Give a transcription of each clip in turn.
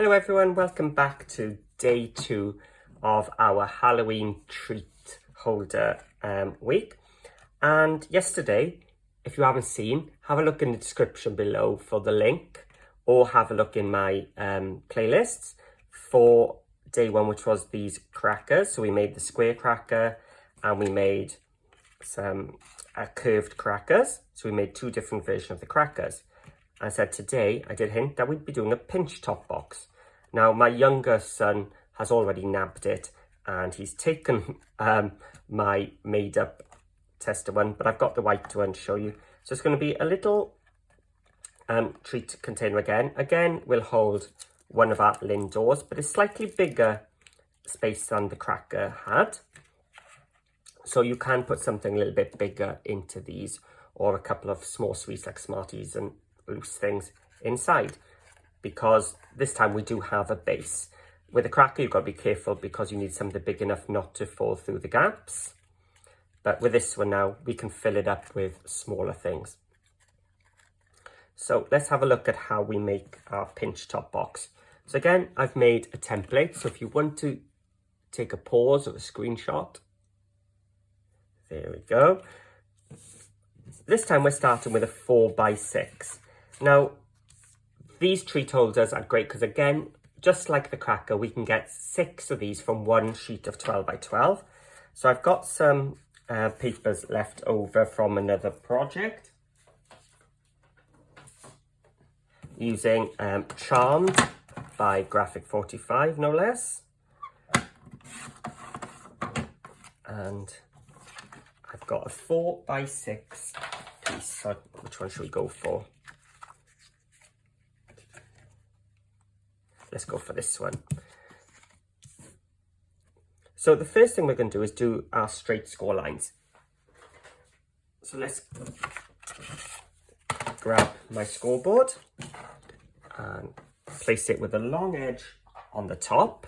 Hello everyone, welcome back to day 2 of our Halloween treat holder week. And yesterday, if you haven't seen, have a look in the description below for the link, or have a look in my playlists for day 1, which was these crackers. So we made the square cracker and we made some curved crackers. So we made 2 different versions of the crackers. I said today, I did hint that we'd be doing a pinch top box. Now, my younger son has already nabbed it and he's taken my made up tester one, but I've got the white one to show you. So it's going to be a little treat container again. Again, we'll hold one of our Lindors, but it's slightly bigger space than the cracker had. So you can put something a little bit bigger into these, or a couple of small sweets like Smarties and loose things inside, because this time we do have a base. With a cracker, you've got to be careful because you need something big enough not to fall through the gaps. But with this one now, we can fill it up with smaller things. So let's have a look at how we make our pinch top box. So again, I've made a template. So if you want to take a pause or a screenshot, there we go. This time we're starting with a 4x6. Now, these treat holders are great because, again, just like the cracker, we can get 6 of these from one sheet of 12x12. So I've got some papers left over from another project, using Charmed by Graphic 45, no less. And I've got a 4x6 piece. So which one should we go for? Let's go for this one. So the first thing we're going to do is do our straight score lines. So let's grab my scoreboard and place it with a long edge on the top.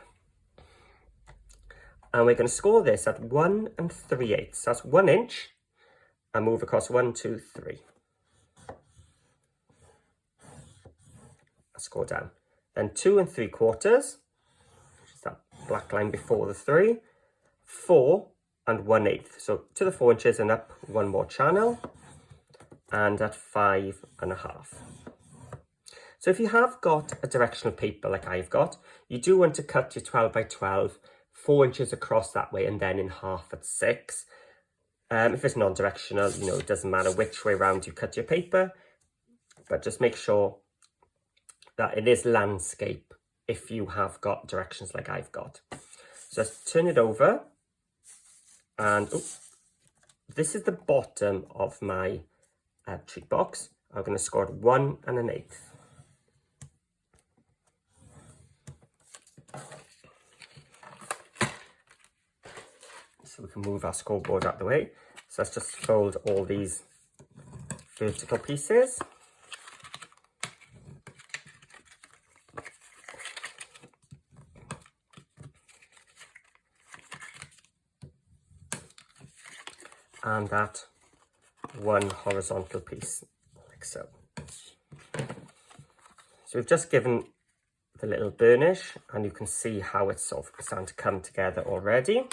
And we're going to score this at 1 3/8. That's 1 inch, and move across 1, 2, 3. Score down. Then 2 3/4, which is that black line before the 3, 4 1/8. So to the 4 inches and up 1 more channel, and at 5 1/2. So if you have got a directional paper like I've got, you do want to cut your 12x12 4 inches across that way and then in half at 6. If it's non-directional, you know, it doesn't matter which way around you cut your paper, but just make sure that it is landscape if you have got directions like I've got. So let's turn it over, and this is the bottom of my treat box. I'm going to score at 1 1/8. So we can move our scoreboard out of the way. So let's just fold all these vertical pieces. And that one horizontal piece, like so. So we've just given the little burnish, and you can see how it's sort of starting to come together already.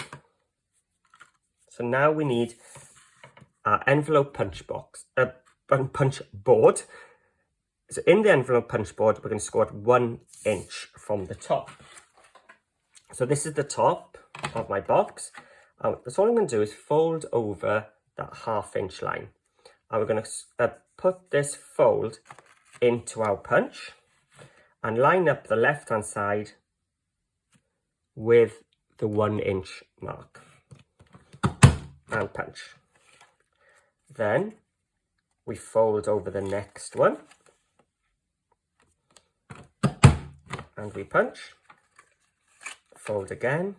So now we need our envelope punch board. So in the envelope punch board, we're going to score at 1 inch from the top. So this is the top of my box. That's all I'm going to do is fold over that 1/2 inch line. And we're going to put this fold into our punch and line up the left hand side with the 1 inch mark. And punch. Then we fold over the next one and we punch, fold again,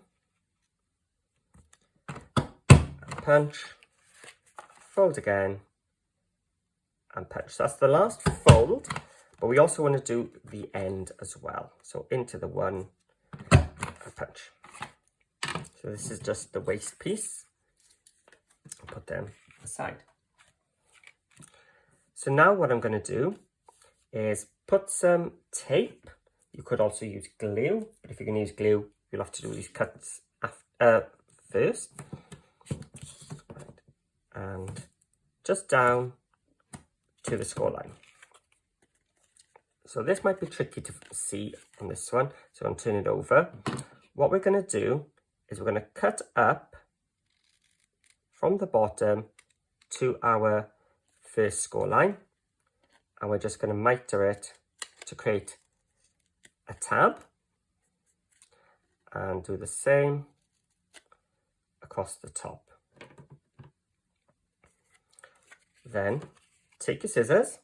punch, fold again, and punch. So that's the last fold, but we also want to do the end as well. So into the one and punch. So this is just the waste piece. I'll put them aside. So now what I'm going to do is put some tape. You could also use glue, but if you're going to use glue, you'll have to do these cuts first. And just down to the score line. So this might be tricky to see on this one, so I'm going to turn it over. What we're going to do is we're going to cut up from the bottom to our first score line, and we're just going to miter it to create a tab, and do the same across the top. Then take your scissors.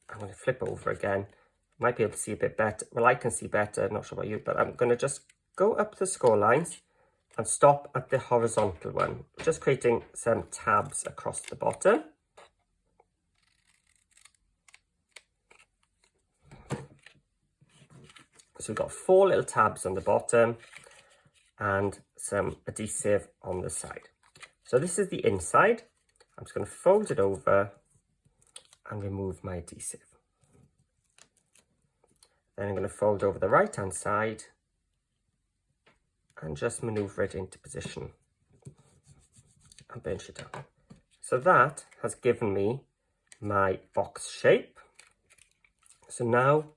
I'm going to flip over again. Might be able to see a bit better. Well, I can see better, not sure about you, but I'm going to just go up the score lines and stop at the horizontal one, just creating some tabs across the bottom. So we've got 4 little tabs on the bottom and some adhesive on the side. So this is the inside. I'm just going to fold it over and remove my adhesive. Then I'm going to fold over the right hand side and just maneuver it into position and bench it down. So that has given me my box shape. So now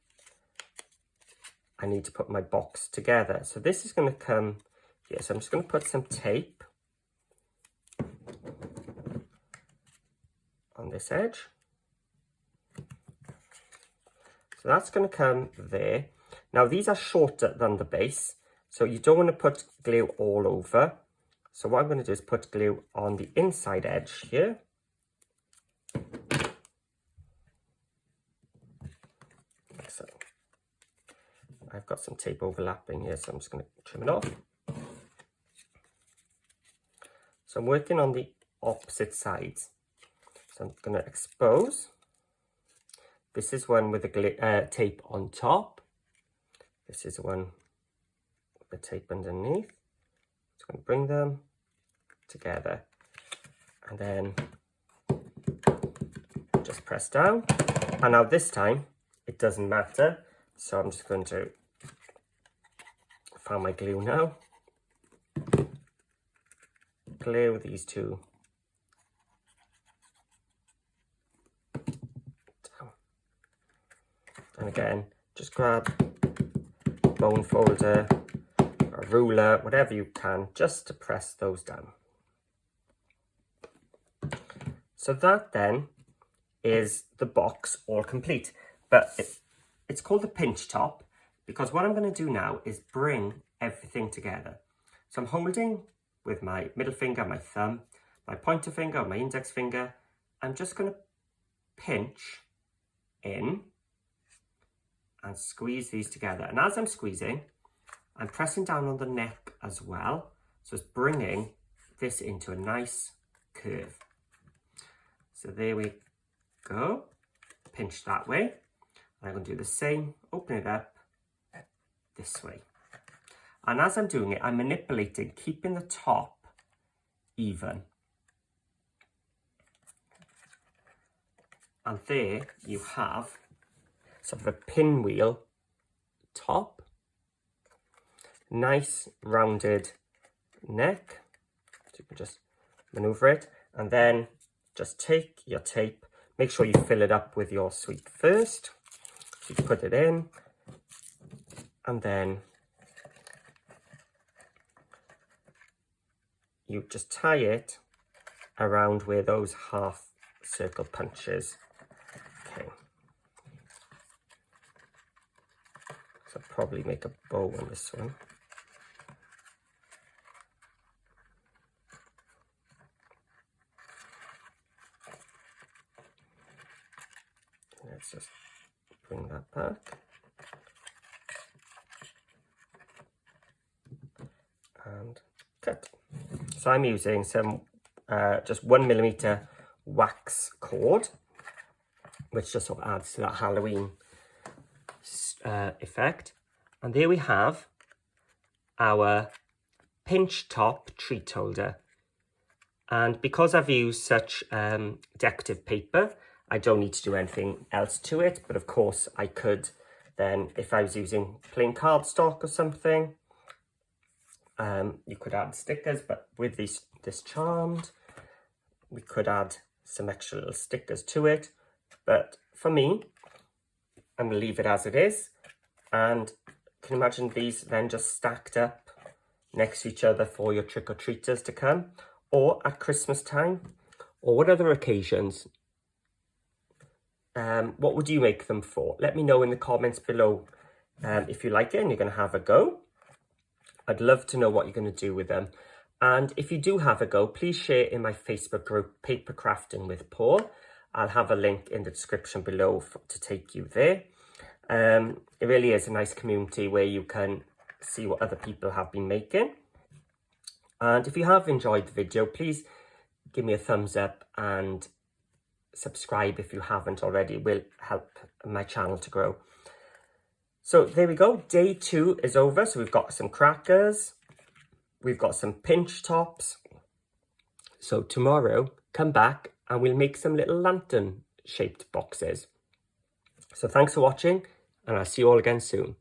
I need to put my box together. So this is going to come here. So I'm just going to put some tape on this edge. So that's going to come there. Now these are shorter than the base, so you don't want to put glue all over. So what I'm going to do is put glue on the inside edge here. Like so. I've got some tape overlapping here, so I'm just going to trim it off. So I'm working on the opposite sides. So I'm going to expose. This is one with the tape on top. This is one with the tape underneath. Just going to bring them together and then just press down. And now this time it doesn't matter. So I'm just going to find my glue now. Glue these two down. And again, just grab a bone folder, a ruler, whatever you can, just to press those down. So that then is the box all complete. But it's called the pinch top because what I'm going to do now is bring everything together. So I'm holding with my middle finger, my thumb, my pointer finger, my index finger. I'm just going to pinch in and squeeze these together. And as I'm squeezing, I'm pressing down on the neck as well. So it's bringing this into a nice curve. So there we go. Pinch that way. I'm going to do the same, open it up this way. And as I'm doing it, I'm manipulating, keeping the top even. And there you have sort of a pinwheel top. Nice rounded neck. So you can just maneuver it. And then just take your tape. Make sure you fill it up with your sweet first. So you put it in. And then you just tie it around where those half circle punches. Okay. So I'll probably make a bow on this one. Let's just bring that back. And cut. So I'm using some just 1mm wax cord, which just sort of adds to that Halloween effect. And there we have our pinch top treat holder. And because I've used such decorative paper, I don't need to do anything else to it, but of course I could then, if I was using plain cardstock or something, you could add stickers, but with this charmed, we could add some extra little stickers to it. But for me, I'm going to leave it as it is. And can you imagine these then just stacked up next to each other for your trick-or-treaters to come, or at Christmas time, or what other occasions? What would you make them for? Let me know in the comments below if you like it and you're going to have a go. I'd love to know what you're going to do with them. And if you do have a go, please share in my Facebook group, Paper Crafting with Paul. I'll have a link in the description below to take you there. It really is a nice community where you can see what other people have been making. And if you have enjoyed the video, please give me a thumbs up and subscribe if you haven't already. It will help my channel to grow. So there we go. Day 2 is over. So we've got some crackers. We've got some pinch tops. So tomorrow, come back and we'll make some little lantern shaped boxes. So thanks for watching, and I'll see you all again soon.